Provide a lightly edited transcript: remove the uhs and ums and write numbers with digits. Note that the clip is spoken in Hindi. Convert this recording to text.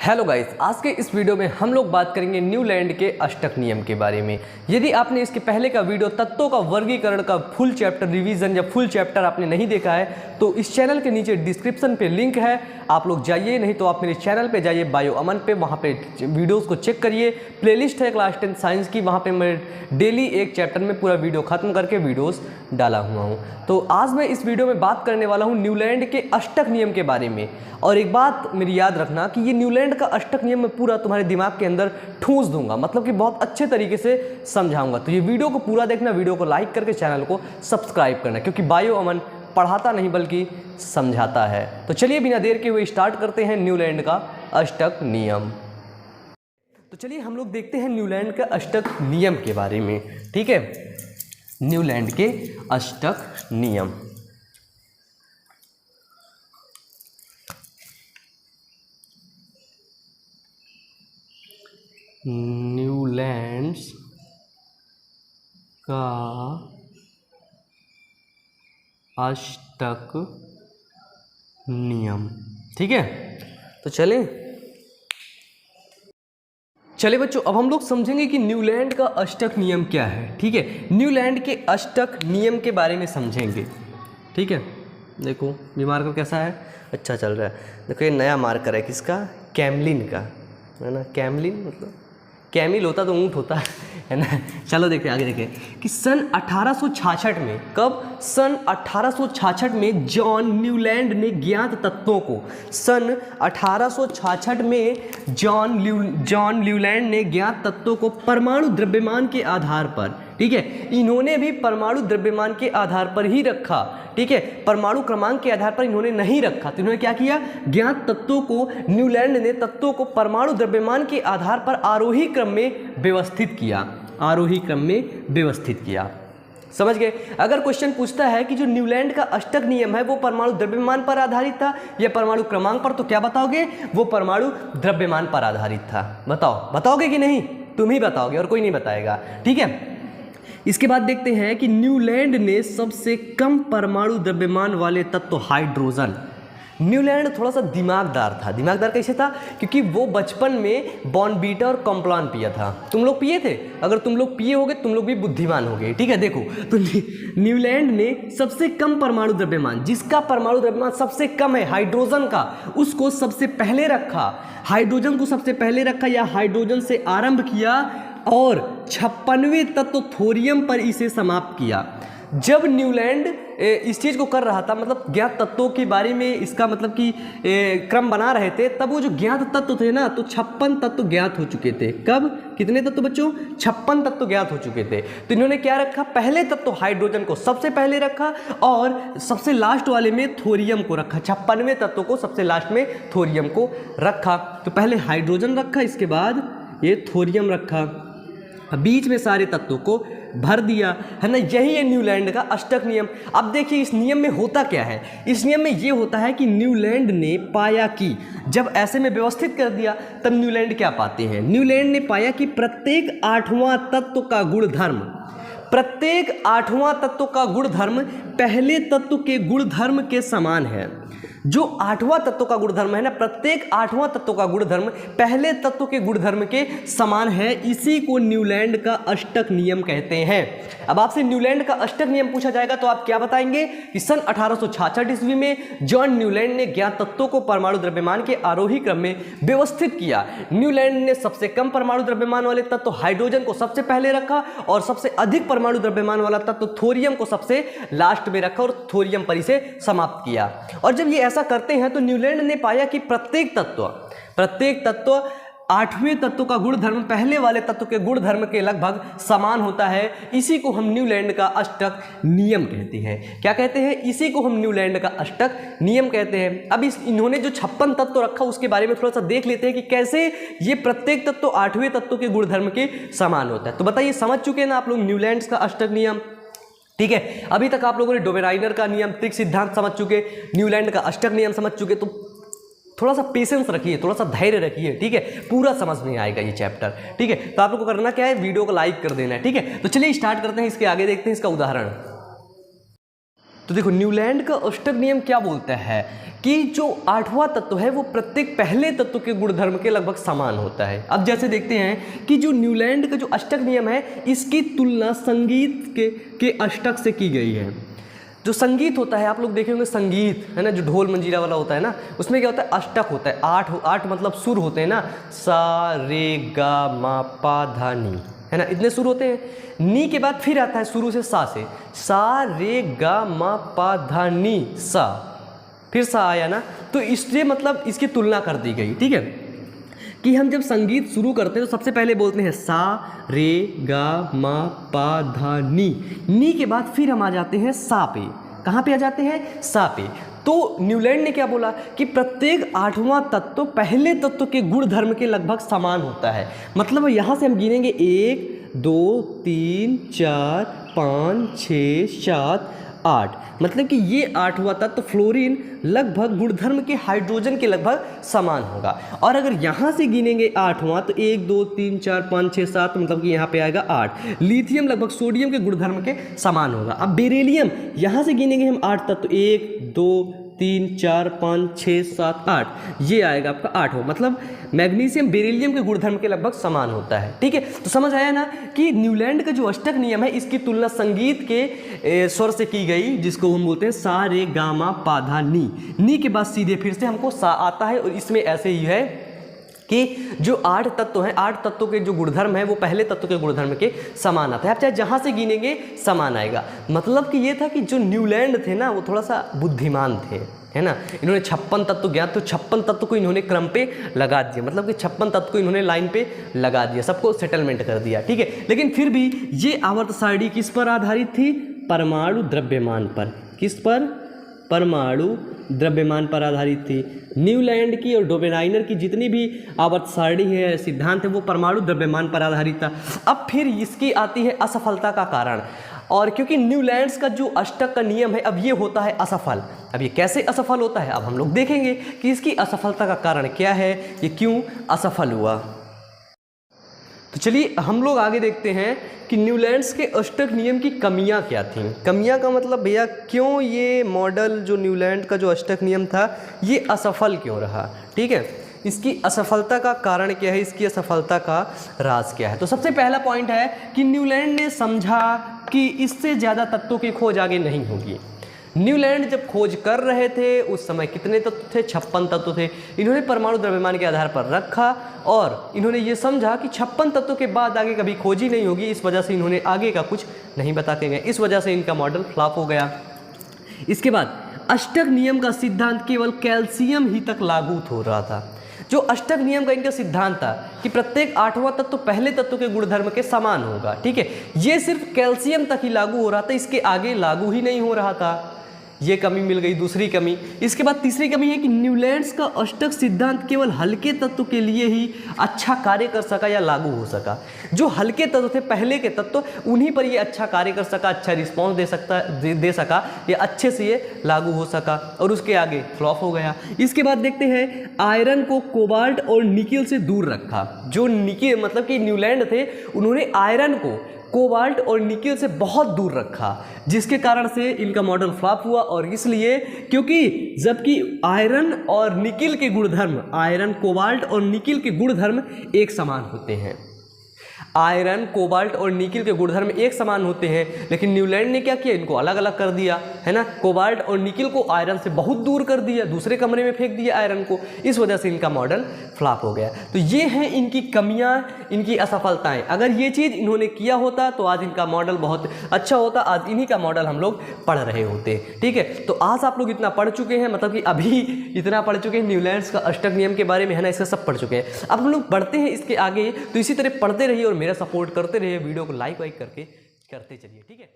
हेलो गाइस, आज के इस वीडियो में हम लोग बात करेंगे न्यूलैंड के अष्टक नियम के बारे में। यदि आपने इसके पहले का वीडियो तत्वों का वर्गीकरण का फुल चैप्टर रिवीजन या फुल चैप्टर आपने नहीं देखा है तो इस चैनल के नीचे डिस्क्रिप्शन पे लिंक है, आप लोग जाइए, नहीं तो आप मेरे चैनल पे जाइए बायो अमन पे, वहाँ पे वीडियोज़ को चेक करिए। प्लेलिस्ट है क्लास 10 साइंस की, वहाँ पर मैं डेली एक चैप्टर में पूरा वीडियो ख़त्म करके वीडियोज़ डाला हुआ हूँ। तो आज मैं इस वीडियो में बात करने वाला हूँ न्यूलैंड के अष्टक नियम के बारे में। और एक बात मेरी याद रखना कि ये न्यूलैंड का अष्टक नियम मैं पूरा तुम्हारे दिमाग के अंदर ठूंस दूंगा, मतलब कि बहुत अच्छे तरीके से समझाऊंगा। तो ये वीडियो को पूरा देखना, वीडियो को लाइक करके चैनल को सब्सक्राइब करना, क्योंकि बायो अमन पढ़ाता नहीं बल्कि समझाता है। तो चलिए बिना देर के हुए स्टार्ट करते हैं न्यूलैंड का अष्टक नियम। तो चलिए हम लोग देखते हैं न्यूलैंड का अष्टक नियम के बारे में। ठीक है, न्यूलैंड के अष्टक नियम। न्यूलैंड्स का अष्टक नियम। ठीक है, तो चले बच्चों, अब हम लोग समझेंगे कि न्यूलैंड का अष्टक नियम क्या है। ठीक है, न्यूलैंड के अष्टक नियम के बारे में समझेंगे। ठीक है, देखो ये मार्कर कैसा है, अच्छा चल रहा है। देखो ये नया मार्कर है, किसका? कैमलिन का, है ना। कैमलिन मतलब कैमिल होता तो ऊँट होता है ना। चलो देखते आगे देखें कि सन 1866 में, कब? सन 1866 में जॉन न्यूलैंड ने ज्ञात तत्वों को, सन 1866 में जॉन न्यूलैंड ने ज्ञात तत्वों को परमाणु द्रव्यमान के आधार पर, ठीक है, इन्होंने भी परमाणु द्रव्यमान के आधार पर ही रखा। ठीक है, परमाणु क्रमांक के आधार पर इन्होंने नहीं रखा। तो इन्होंने क्या किया? ज्ञात तत्वों को, न्यूलैंड ने तत्वों को परमाणु द्रव्यमान के आधार पर आरोही क्रम में व्यवस्थित किया, आरोही क्रम में व्यवस्थित किया। समझ गए? अगर क्वेश्चन पूछता है कि जो न्यूलैंड का अष्टक नियम है वो परमाणु द्रव्यमान पर आधारित था या परमाणु क्रमांक पर, तो क्या बताओगे? वो परमाणु द्रव्यमान पर आधारित था। बताओगे कि नहीं? तुम ही बताओगे और कोई नहीं बताएगा। ठीक है, इसके बाद देखते हैं कि न्यूलैंड ने सबसे कम परमाणु द्रव्यमान वाले तत्व हाइड्रोजन। न्यूलैंड थोड़ा सा दिमागदार था। दिमागदार कैसे था? क्योंकि वो बचपन में बॉर्नवीटा और कॉम्प्लान पिया था। तुम लोग पिए थे? अगर तुम लोग पिए होगे तुम लोग भी बुद्धिमान होगे। ठीक है, देखो तो न्यूलैंड ने सबसे कम परमाणु द्रव्यमान, जिसका परमाणु द्रव्यमान सबसे कम है हाइड्रोजन का, उसको सबसे पहले रखा। हाइड्रोजन को सबसे पहले रखा या हाइड्रोजन से आरंभ किया और 56वें तत्व थोरियम पर इसे समाप्त किया। जब न्यूलैंड इस चीज़ को कर रहा था, मतलब ज्ञात तत्वों के बारे में इसका मतलब कि क्रम बना रहे थे, तब वो जो ज्ञात तत्व थे ना, तो 56 तत्व ज्ञात हो चुके थे। कब? कितने तत्व बच्चों? 56 तत्व ज्ञात हो चुके थे। तो इन्होंने क्या रखा? पहले तत्व हाइड्रोजन को सबसे पहले रखा और सबसे लास्ट वाले में थोरियम को रखा। 56वें तत्व को सबसे लास्ट में थोरियम को रखा। तो पहले हाइड्रोजन रखा, इसके बाद ये थोरियम रखा, बीच में सारे तत्वों को भर दिया, है ना। यही है न्यूलैंड का अष्टक नियम। अब देखिए इस नियम में होता क्या है। इस नियम में ये होता है कि न्यूलैंड ने पाया कि जब ऐसे में व्यवस्थित कर दिया तब न्यूलैंड क्या पाते हैं? न्यूलैंड ने पाया कि प्रत्येक 8वां तत्व का गुणधर्म, प्रत्येक 8वां तत्व का गुणधर्म पहले तत्व के गुणधर्म के समान है। जो 8वां तत्व का गुणधर्म है ना, प्रत्येक 8वां तत्व का गुणधर्म पहले तत्व के गुणधर्म के समान है। इसी को न्यूलैंड का अष्टक नियम कहते हैं। अब आपसे न्यूलैंड का अष्टक नियम पूछा जाएगा तो आप क्या बताएंगे कि सन 1866 ईस्वी में जॉन न्यूलैंड ने ज्ञात तत्वों को परमाणु द्रव्यमान के आरोही क्रम में व्यवस्थित किया। न्यूलैंड ने सबसे कम परमाणु द्रव्यमान वाले तत्व हाइड्रोजन को सबसे पहले रखा और सबसे अधिक परमाणु द्रव्यमान वाला तत्व थोरियम को सबसे लास्ट में रखा और थोरियम पर इसे समाप्त किया। और जब ये ऐसा करते हैं तो न्यूलैंड ने पाया कि प्रत्येक तत्व 8वें तत्व का गुणधर्म पहले वाले तत्व के गुणधर्म के लगभग समान होता है। इसी को हम न्यूलैंड का अष्टक नियम कहते हैं। क्या कहते हैं? इसी को हम न्यूलैंड का अष्टक नियम कहते हैं। अब इन्होंने जो 56 तत्व रखा उसके बारे में थोड़ा सा देख लेते हैं कि कैसे ये प्रत्येक तत्व 8वें तत्व के गुणधर्म के समान होता है। तो बताइए, समझ चुके हैं ना आप लोग न्यूलैंड का अष्टक नियम? ठीक है, अभी तक आप लोगों ने डोबेराइनर का नियम, त्रिक सिद्धांत समझ चुके, न्यूलैंड का अष्टक नियम समझ चुके। तो थोड़ा सा पेशेंस रखिए, थोड़ा सा धैर्य रखिए। ठीक है, पूरा समझ में आएगा ये चैप्टर। ठीक है, तो आप लोग को करना क्या है? वीडियो को लाइक कर देना है। ठीक है, तो चलिए स्टार्ट करते हैं, इसके आगे देखते हैं इसका उदाहरण। तो देखो न्यूलैंड का अष्टक नियम क्या बोलता है कि जो 8वां तत्व है वो प्रत्येक पहले तत्व के गुणधर्म के लगभग समान होता है। अब जैसे देखते हैं कि जो न्यूलैंड का जो अष्टक नियम है इसकी तुलना संगीत के अष्टक से की गई है। जो संगीत होता है, आप लोग देखे होंगे संगीत है ना, जो ढोल मंजीरा वाला होता है ना, उसमें क्या होता है अष्टक होता है, आठ मतलब सुर होते हैं ना, सा रे गा मा पा धा नी, है ना, इतने सुर होते हैं। नी के बाद फिर आता है शुरू से सा से, सा रे गा मा पा धा नी सा, फिर सा आया ना, तो इसलिए मतलब इसकी तुलना कर दी गई। ठीक है कि हम जब संगीत शुरू करते हैं तो सबसे पहले बोलते हैं सा रे गा मा पा धा नी, नी के बाद फिर हम आ जाते हैं सा पे। कहाँ पे आ जाते हैं? सा पे। तो न्यूलैंड ने क्या बोला कि प्रत्येक 8वां तत्व पहले तत्व के गुण धर्म के लगभग समान होता है। मतलब यहाँ से हम गिनेंगे 1 2 3 4 5 6 7 8, मतलब कि ये 8वां तत्व फ्लोरीन लगभग गुणधर्म के हाइड्रोजन के लगभग समान होगा। और अगर यहाँ से गिनेंगे 8वां तो 1 2 3 4 5 6 7, मतलब कि यहाँ पे आएगा 8। लिथियम लगभग सोडियम के गुणधर्म के समान होगा। अब बेरिलियम यहाँ से गिनेंगे हम 8 तत्व, 1 2 3 4 5 6 7 8, ये आएगा आपका 8वां। मतलब मैग्नीशियम बेरिलियम के गुणधर्म के लगभग समान होता है। ठीक है, तो समझ आया ना कि न्यूलैंड का जो अष्टक नियम है इसकी तुलना संगीत के स्वर से की गई, जिसको हम बोलते हैं सा रे गा मा पा धा नी के बाद सीधे फिर से हमको सा आता है। और इसमें ऐसे ही है कि जो 8 तत्व हैं, 8 तत्वों के जो गुणधर्म है वो पहले तत्व के गुणधर्म के समान आता है। आप चाहे जहाँ से गिनेंगे समान आएगा। मतलब कि ये था कि जो न्यूलैंड थे ना वो थोड़ा सा बुद्धिमान थे, है ना। इन्होंने 56 तत्व ज्ञात, तो 56 तत्व को इन्होंने क्रम पे लगा दिया, मतलब कि 56 तत्व को इन्होंने लाइन पे लगा दिया, सबको सेटलमेंट कर दिया। ठीक है, लेकिन फिर भी ये आवर्त सारणी किस पर आधारित थी? परमाणु द्रव्यमान पर। किस पर? परमाणु द्रव्यमान पर आधारित थी। न्यूलैंड की और डोबेनाइनर की जितनी भी आवर्त सारणी है, सिद्धांत है, वो परमाणु द्रव्यमान पर आधारित था। अब फिर इसकी आती है असफलता का कारण, और क्योंकि न्यूलैंड्स का जो अष्टक का नियम है अब ये होता है असफल। अब ये कैसे असफल होता है अब हम लोग देखेंगे कि इसकी असफलता का कारण क्या है, ये क्यों असफल हुआ। तो चलिए हम लोग आगे देखते हैं कि न्यूलैंड्स के अष्टक नियम की कमियां क्या थीं। कमियां का मतलब भैया क्यों ये मॉडल जो न्यूलैंड का जो अष्टक नियम था ये असफल क्यों रहा। ठीक है, इसकी असफलता का कारण क्या है, इसकी असफलता का राज क्या है। तो सबसे पहला पॉइंट है कि न्यूलैंड ने समझा कि इससे ज़्यादा तत्वों की खोज आगे नहीं होगी। न्यूलैंड जब खोज कर रहे थे उस समय कितने तत्व थे? 56 तत्व थे। इन्होंने परमाणु द्रव्यमान के आधार पर रखा और इन्होंने ये समझा कि 56 तत्वों के बाद आगे कभी खोज ही नहीं होगी, इस वजह से इन्होंने आगे का कुछ नहीं बताते गए, इस वजह से इनका मॉडल फ्लॉप हो गया। इसके बाद अष्टक नियम का सिद्धांत केवल कैल्शियम ही तक लागू हो रहा था। जो अष्टक नियम का इनका सिद्धांत था कि प्रत्येक 8वां तत्व पहले तत्व के गुणधर्म के समान होगा, ठीक है, ये सिर्फ कैल्शियम तक ही लागू हो रहा था, इसके आगे लागू ही नहीं हो रहा था। ये कमी मिल गई, दूसरी कमी। इसके बाद तीसरी कमी है कि न्यूलैंड्स का अष्टक सिद्धांत केवल हल्के तत्व के लिए ही अच्छा कार्य कर सका या लागू हो सका। जो हल्के तत्व थे पहले के तत्व, उन्हीं पर ये अच्छा कार्य कर सका, अच्छा रिस्पॉन्स दे सका, या अच्छे से ये लागू हो सका, और उसके आगे फ्लॉप हो गया। इसके बाद देखते हैं आयरन को कोबाल्ट और निकिल से दूर रखा। जो निकिल मतलब कि न्यूलैंड थे, उन्होंने आयरन को कोबाल्ट और निकिल से बहुत दूर रखा, जिसके कारण से इनका मॉडल फ्लॉप हुआ। और इसलिए क्योंकि जबकि आयरन और निकिल के गुणधर्म, आयरन कोबाल्ट और निकिल के गुणधर्म एक समान होते हैं, आयरन कोबाल्ट और निकिल के गुणधर्म एक समान होते हैं, लेकिन न्यूलैंड ने क्या किया, इनको अलग अलग कर दिया, है ना। कोबाल्ट और निकिल को आयरन से बहुत दूर कर दिया, दूसरे कमरे में फेंक दिया आयरन को, इस वजह से इनका मॉडल फ्लॉप हो गया। तो ये हैं इनकी कमियां, इनकी असफलताएं। अगर ये चीज़ इन्होंने किया होता तो आज इनका मॉडल बहुत अच्छा होता, आज इन्हीं का मॉडल हम लोग पढ़ रहे होते। ठीक है, तो आज आप लोग इतना पढ़ चुके हैं, मतलब कि अभी इतना पढ़ चुके हैं न्यूलैंड्स का अष्टक नियम के बारे में, है ना, इसका सब पढ़ चुके हैं। अब हम लोग बढ़ते हैं इसके आगे, तो इसी तरह पढ़ते रहिए और मेरा सपोर्ट करते रहिए, वीडियो को लाइक वाइक करके करते चलिए। ठीक है।